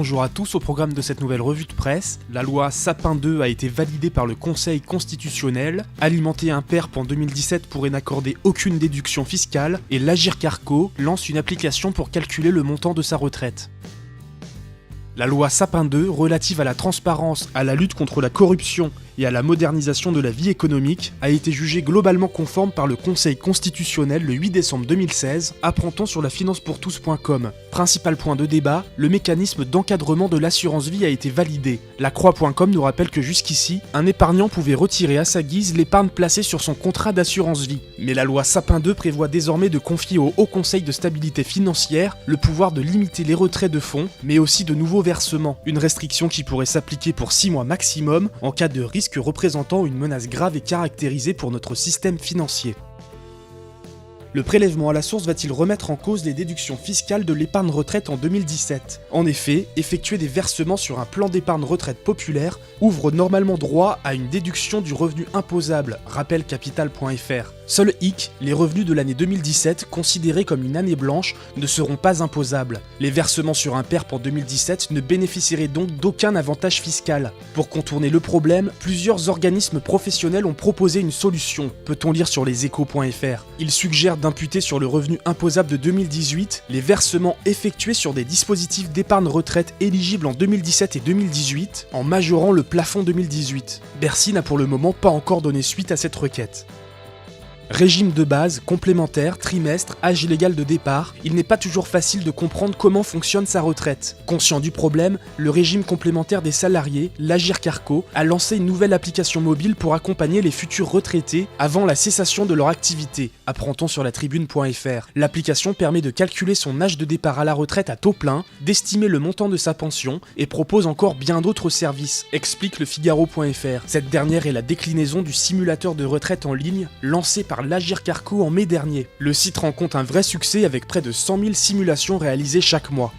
bonjour à tous. Au programme de cette nouvelle revue de presse, la loi Sapin 2 a été validée par le Conseil constitutionnel, alimenter un PERP en 2017 pourrait n'accorder aucune déduction fiscale, et l'Agirc Arrco lance une application pour calculer le montant de sa retraite. La loi Sapin 2, relative à la transparence, à la lutte contre la corruption et à la modernisation de la vie économique, a été jugée globalement conforme par le Conseil constitutionnel le 8 décembre 2016, apprend-on sur lafinancepourtous.com. Principal point de débat, le mécanisme d'encadrement de l'assurance vie a été validé. La Croix.com nous rappelle que jusqu'ici, un épargnant pouvait retirer à sa guise l'épargne placée sur son contrat d'assurance vie. Mais la loi Sapin 2 prévoit désormais de confier au Haut Conseil de stabilité financière le pouvoir de limiter les retraits de fonds, mais aussi de nouveaux versements. Une restriction qui pourrait s'appliquer pour 6 mois maximum en cas de risque représentant une menace grave et caractérisée pour notre système financier. Le prélèvement à la source va-t-il remettre en cause les déductions fiscales de l'épargne retraite en 2017 ? En effet, effectuer des versements sur un plan d'épargne retraite populaire ouvre normalement droit à une déduction du revenu imposable, rappelle capital.fr. Seul hic, les revenus de l'année 2017, considérés comme une année blanche, ne seront pas imposables. Les versements sur un PERP en 2017 ne bénéficieraient donc d'aucun avantage fiscal. Pour contourner le problème, plusieurs organismes professionnels ont proposé une solution, peut-on lire sur leséchos.fr. Ils suggèrent d'imputer sur le revenu imposable de 2018 les versements effectués sur des dispositifs d'épargne retraite éligibles en 2017 et 2018, en majorant le plafond 2018. Bercy n'a pour le moment pas encore donné suite à cette requête. Régime de base, complémentaire, trimestre, âge illégal de départ, il n'est pas toujours facile de comprendre comment fonctionne sa retraite. Conscient du problème, le régime complémentaire des salariés, l'Agirc Arrco, a lancé une nouvelle application mobile pour accompagner les futurs retraités avant la cessation de leur activité, apprend-on sur latribune.fr. L'application permet de calculer son âge de départ à la retraite à taux plein, d'estimer le montant de sa pension et propose encore bien d'autres services, explique le Figaro.fr. Cette dernière est la déclinaison du simulateur de retraite en ligne lancé par l'Agirc Arrco en mai dernier. Le site rencontre un vrai succès avec près de 100 000 simulations réalisées chaque mois.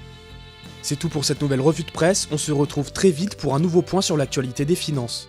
C'est tout pour cette nouvelle revue de presse, on se retrouve très vite pour un nouveau point sur l'actualité des finances.